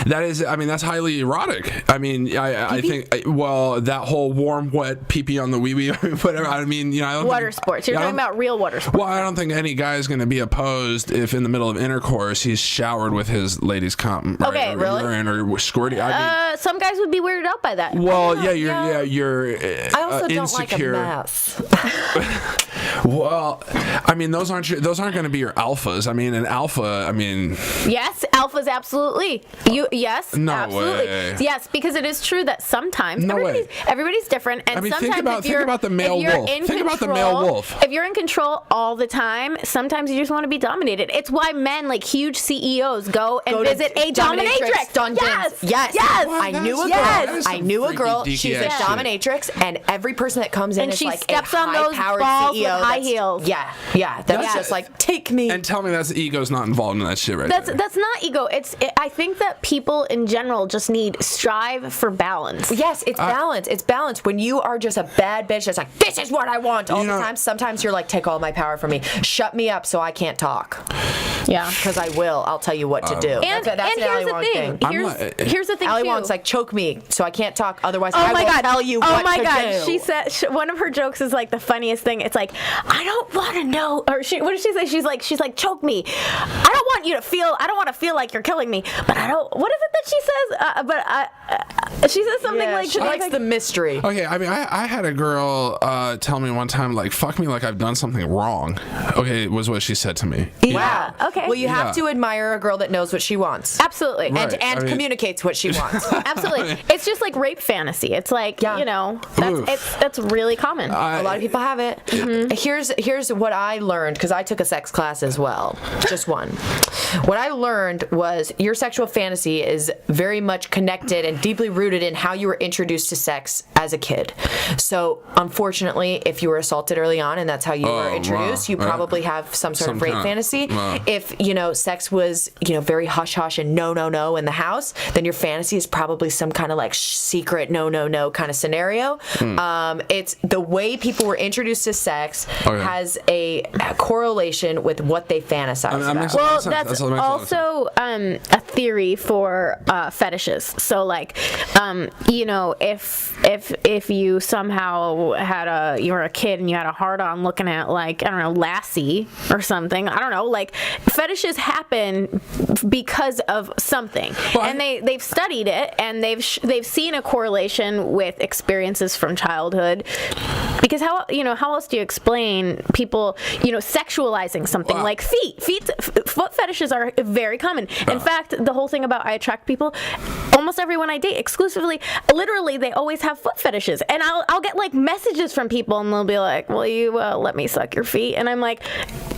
that's highly erotic. I mean, I think, that whole warm, wet pee-pee on the wee-wee, whatever. I mean, I don't water sports. You're talking about real water sports. Well, I don't think any guy is going to be opposed if in the middle of intercourse he's showered with his lady's cum. Right? Okay, really? Or squirty. I mean, some guys would be weirded out by that. Well, you're I also don't like a mess. Well, I mean, those aren't going to be your alphas. I mean, an alpha. I mean, yes, alphas, absolutely. Yes, no absolutely. Way. Yes, because it is true that sometimes everybody's different, and I mean, sometimes think about the male wolf. Think about the male wolf. If you're in control all the time, sometimes you just want to be dominated. It's why men, like huge CEOs, go visit a dominatrix. Yes. I knew a girl. She's a dominatrix, and every person that comes in and is she like steps a on those high-powered balls CEO. with high heels. Yeah. That's just like, take me. And tell me that's the ego's not involved in that shit, right? That's not ego. I think that people in general just need strive for balance. Yes, it's balance. It's balance. When you are just a bad bitch that's like, this is what I want all the time, sometimes you're like, take all my power from me. Shut me up so I can't talk. Yeah. Because I will. I'll tell you what to do. And here's the thing. Here's the thing, Ali too. Wong's like, choke me so I can't talk, otherwise I will tell you what to do. She said, one of her jokes is like the funniest thing. It's like, I don't want to know, or what did she say? She's like, choke me. I don't want to feel like you're killing me, but I don't, what is it that she says? She says something like, she likes the mystery. Okay, I mean, I had a girl tell me one time, like, fuck me like I've done something wrong. Okay, was what she said to me. Yeah. Okay. Well, you have to admire a girl that knows what she wants. Absolutely. Right. And communicates what she wants. Absolutely. It's just like rape fantasy. It's like, that's really common. A lot of people have it. Mm-hmm. Here's what I learned, because I took a sex class as well. Just one. What I learned was your sexual fantasy is very much connected and deeply rooted in how you were introduced to sex as a kid. So, unfortunately, if you were assaulted early on and that's how you were introduced, you probably have some sort of rape fantasy. If, sex was, very hush-hush and no in the house, then your fantasy is probably some kind of like secret no kind of scenario. It's the way people were introduced to sex has a correlation with what they fantasize about. Well, that's also a theory for fetishes. So, like, if you somehow you're a kid and you had a hard-on looking at, like, I don't know, Lassie or something. I don't know. Like, fetishes happen because of something, and they've studied it, and they've seen a correlation with experiences from childhood. Because how else do you explain people sexualizing something like feet? Foot fetishes are very common. In fact, the whole thing about I attract people, almost everyone I date exclusively, literally, they always have foot fetishes, and I'll get like messages from people, and they'll be like, "Will you let me suck your feet?" And I'm like,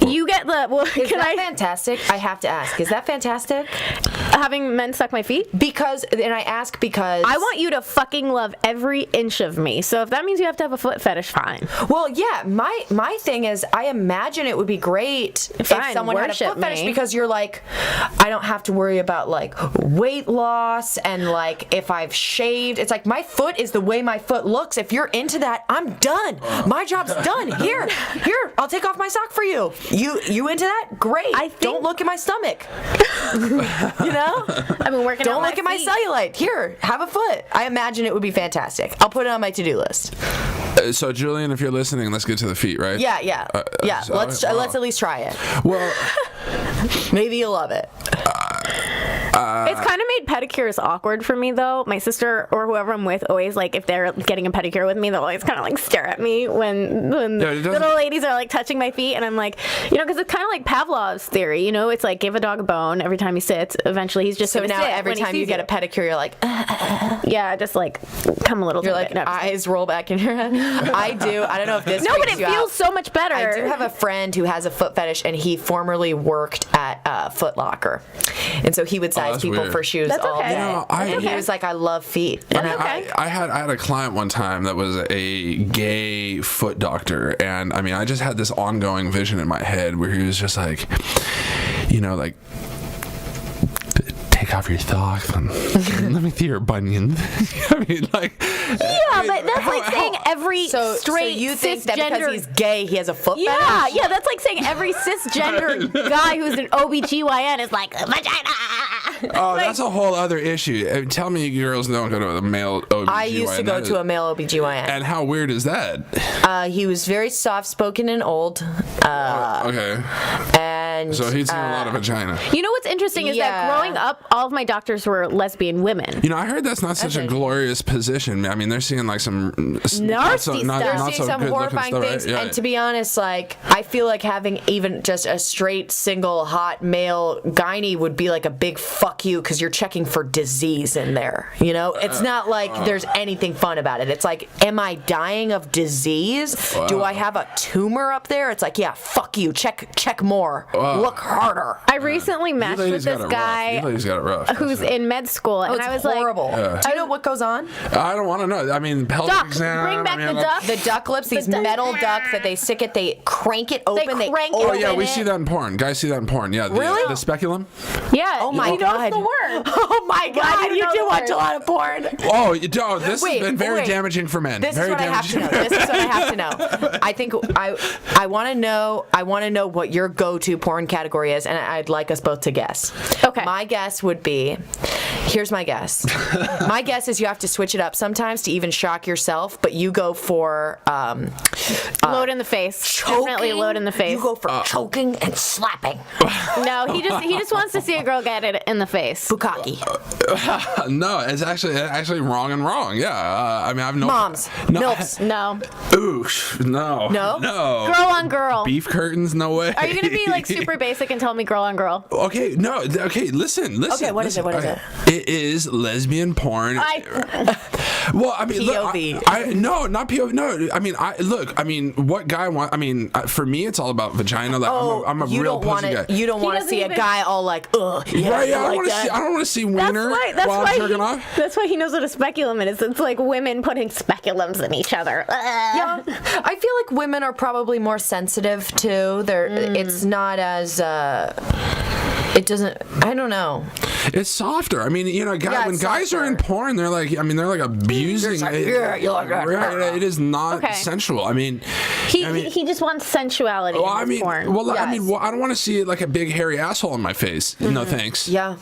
"You get the Is that fantastic? I have to ask. Is that fantastic? Having men suck my feet? I ask because I want you to fucking love every inch of me. So if that means you have to have a foot fetish, fine. Well, yeah. My thing is, I imagine it would be great if someone had a foot fetish, because you're like, I don't have to worry about like weight loss and like if I've shaved. It's like my foot is the way my foot looks. If you're into that, I'm done. My job's done. Here, I'll take off my sock for you. You into that? Great. Don't look at my stomach. I've been working. Don't look at my cellulite. Here, have a foot. I imagine it would be fantastic. I'll put it on my to-do list. So, Julian, if you're listening, let's get to the feet, right? Yeah. Let's at least try it. Well, maybe you'll love it. It's kind of made pedicures awkward for me, though. My sister or whoever I'm with always, like, if they're getting a pedicure with me, they'll always kind of, like, stare at me when little ladies are, like, touching my feet. And I'm like, you know, because it's kind of like Pavlov's theory, you know? It's like, give a dog a bone every time he sits. Eventually, he's just So going to now sit every time you get a pedicure, you're like, yeah, just, like, come a little you're bit. like, eyes roll back in your head. I do. I don't know if this No, but freaks it you feels out. so much better. I do have a friend who has a foot fetish, and he formerly worked at Foot Locker. And so he would size people weird. for shoes That's all okay. day. You know, And he was like, I love feet. I And mean, okay. I had a client one time that was a gay foot doctor, and I mean, I just had this ongoing vision in my head where he was just like, you know, like, take off your socks and let me see your bunions. I mean, like, yeah, but that's like saying every so straight you think that cisgender... because he's gay, he has a foot Yeah, fetish? yeah, that's like saying every cisgender guy who's an OBGYN is like, vagina! oh, that's a whole other issue. Tell me girls don't go to a male OBGYN. I used to go to a male OBGYN. And how weird is that? He was very soft-spoken and old. Okay. And So he'd seen a lot of vagina. You know what's interesting is that Yeah. growing up, all of my doctors were lesbian women. You know, I heard that's not such a glorious position. I mean, they're seeing like some not so, Nasty not, stuff. not seeing so some good looking horrifying stuff, things. right? Yeah. And to be honest, like, I feel like having even just a straight, single, hot male gynae would be like a big fuck you because you're checking for disease in there. You know, it's not like there's anything fun about it. It's like, am I dying of disease? Do I have a tumor up there? It's like, yeah, fuck you. Check more. Look harder. I recently matched with ladies got this it rough. guy You ladies got it rough. who's in med school, and It's I was horrible. like, Do you know what goes on? I don't want to know. I mean, pelvic duck, exam. bring back I mean, the duck. The duck lips, these metal ducks that they stick it, they crank it open. They crank it Oh yeah, open we it. see that in porn. Guys see that in porn. Yeah. Really? The speculum. Yeah. Oh my you God. noticed the word. Oh my God, do you know do the watch word? a lot of porn. Oh, this Wait, has been very wait. damaging for men. This very is what I have to know. damaging. This is what I have to know. I think I want to know. I want to know what your go-to porn category is, and I'd like us both to guess. Okay. My guess would be. Here's my guess. My guess is you have to switch it up sometimes to even shock yourself, but you go for Load in the face. Definitely load in the face. You go for choking and slapping. No, he just wants to see a girl get it in the face. Bukkake. No, it's actually wrong and wrong. Yeah. I mean, I've no Moms. No. Milfs. No. Oosh. No. No? No. Girl on girl. Beef curtains? No way. Are you gonna be like super basic and tell me girl on girl? Okay, no. Okay, listen. Okay, what is it? What is it? It is lesbian porn. Well, I mean, POV. Look, no, not POV. No, I mean, I mean, what guy want? I mean, for me, it's all about vagina. Like, I'm a you real don't pussy guy. You don't want to doesn't see a even- guy all like, ugh. Yeah, Right? Yeah, like I don't want to see wiener while I'm jerking off. That's why he knows what a speculum is. It's like women putting speculums in each other. Yeah, I feel like women are probably more sensitive too. It's not as. It doesn't. I don't know. It's softer. I mean, you know, Yeah, when it's guys are in softer. porn, they're like abusing. like, it. yeah, you're like, Right, it is not Okay. sensual. I mean, He just wants sensuality well, in I his mean, porn. well, I Yes. mean, well, I don't want to see like a big hairy asshole in my face. No thanks. Yeah.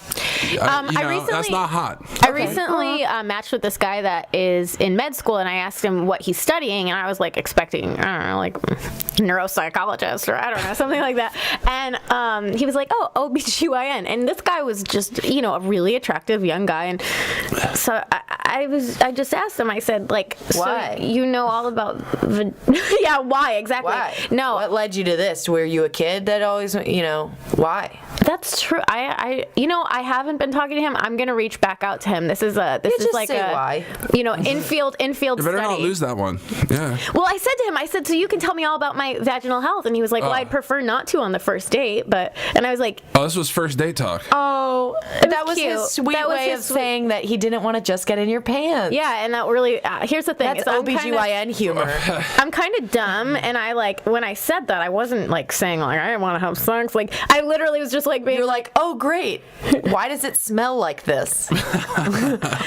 You I know, recently- that's not hot. I recently matched with this guy that is in med school, and I asked him what he's studying, and I was like expecting, I don't know, like neuropsychologist or I don't know, something like that. And he was like, oh, OBGYN. And this guy was just, you know, a really attractive young guy. And so I just asked him, I said, like, Why? So you know all about, yeah, why exactly? Why? No. What led you to this? Were you a kid that always, why? That's true. I haven't been talking to him. I'm gonna reach back out to him. This is just like say a why. infield You better study. not lose that one. Yeah. Well, I said to him, so you can tell me all about my vaginal health, and he was like, well, I'd prefer not to on the first date, and I was like, Oh, this was first date talk. oh, That was cute. his sweet That was way his of sweet- saying that he didn't want to just get in your pants. Yeah, and that really here's the thing. That's is I'm OBGYN humor. I'm kind of dumb, and I when I said that, I wasn't like saying like I didn't want to have sex. Like I literally was just like being You're like, oh, great. Why does it smell like this?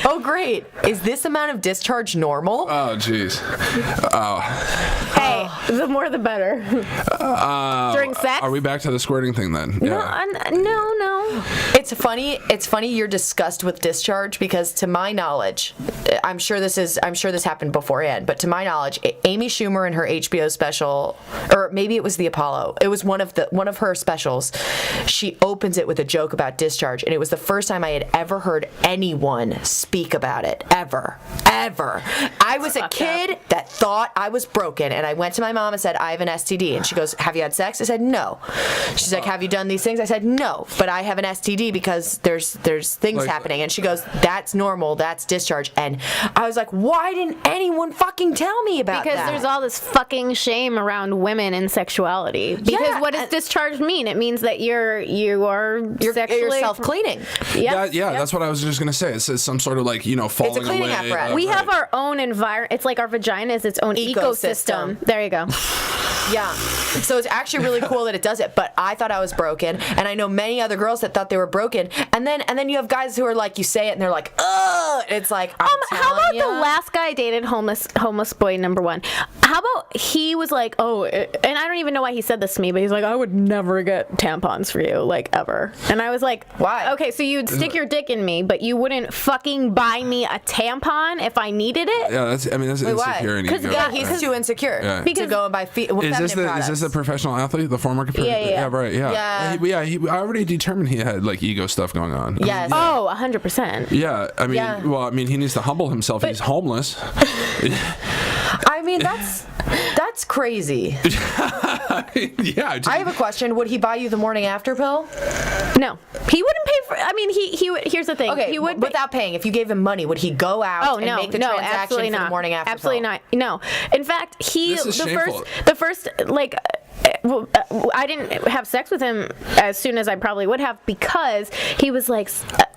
Oh, great. Is this amount of discharge normal? Oh, jeez. Oh. hey, the more the better. During sex. Are we back to the squirting thing then? No, Yeah. no. it's funny. It's funny your disgust with discharge, because to my knowledge, I'm sure this happened beforehand, but to my knowledge, Amy Schumer in her HBO special, or maybe it was the Apollo, it was one of her specials, she opens it with a joke about discharge, and it was the first time I had ever heard anyone speak about it, ever. I was a kid that thought I was broken, and I went to my mom and said, I have an STD, and she goes, have you had sex? I said, no. She's like, have you done these things? I said, no, but I have an STD because there's things happening, and she goes, that's normal, that's discharge. And I was like, why didn't anyone fucking tell me about that? Because there's all this fucking shame around women and sexuality. Because what does discharge mean? It means that you're sexually... You're self-cleaning. Yes. That's what I was just gonna say. It's some sort of like, falling It's a cleaning away. apparatus. We have our own environment. It's like our vagina is its own ecosystem. There you go. Yeah. So it's actually really cool that it does it. But I thought I was broken, and I know many other girls that thought they were broken. And then you have guys who are like, you say it, and they're like, ugh. It's like, how about the last guy I dated, homeless boy number 1? How about he was like, oh, and I don't even know why he said this to me, but he's like, I would never get tampons for you, like, ever. And I was like, why? Okay, so you'd stick your dick in me, but you wouldn't fucking buy me a tampon if I needed it? Yeah, that's insecurity. Because he's too insecure to go and buy Is this the professional athlete, the former? Yeah. Right. Yeah. He already determined he had like ego stuff going on. Yes. Oh, 100%. Yeah. Well, he needs to humble himself. He's homeless. I mean, that's crazy. Yeah. I have a question. Would he buy you the morning after pill? No, he wouldn't pay for. I mean, he would. Here's the thing. Okay, he would without paying. If you gave him money, would he go out and make the transaction absolutely for not. the morning after absolutely pill? not. No. In fact, the first like. I didn't have sex with him as soon as I probably would have, because he was like,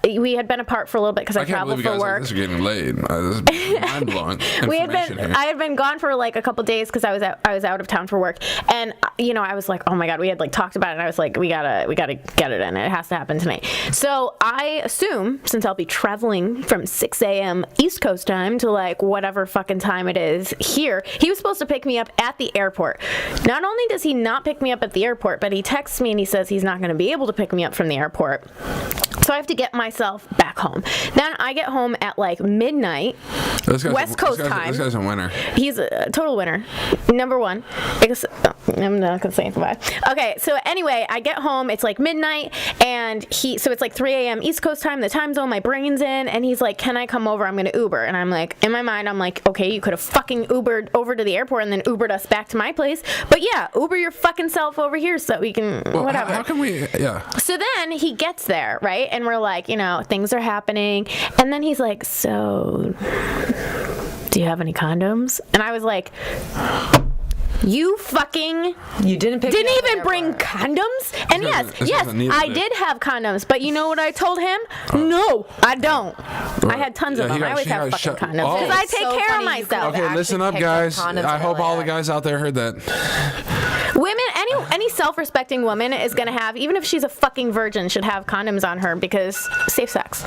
we had been apart for a little bit because I traveled for work. This is getting laid. This is mind blowing. I had been gone for like a couple days because I was out of town for work, and I was like, oh my god, we had like talked about it, and I was like, we gotta get it in. It has to happen tonight. So I assume, since I'll be traveling from 6 a.m. East Coast time to like whatever fucking time it is here, he was supposed to pick me up at the airport. Not only does he not pick me up at the airport, but he texts me and he says he's not going to be able to pick me up from the airport. So I have to get myself back home. Then I get home at like midnight, West Coast time. This guy's a winner. He's a total winner. Number 1. I'm not going to say anything about it. Okay, so anyway, I get home. It's like midnight, and so it's like 3 a.m. East Coast time, the time zone my brain's in, and he's like, can I come over? I'm going to Uber. And I'm like, in my mind, I'm like, okay, you could have fucking Ubered over to the airport and then Ubered us back to my place. But yeah, Uber your fucking self over here so we can, whatever. How can we, yeah. So then he gets there, right? And we're like, things are happening. And then he's like, so, do you have any condoms? And I was like, you didn't even bring condoms? And yes, I did have condoms, but you know what I told him? No, I don't. I had tons of them. I always have fucking condoms because I take care of myself. Okay, listen up, guys. I hope all the guys out there heard that. Women, any self-respecting woman is gonna have, even if she's a fucking virgin, should have condoms on her, because safe sex.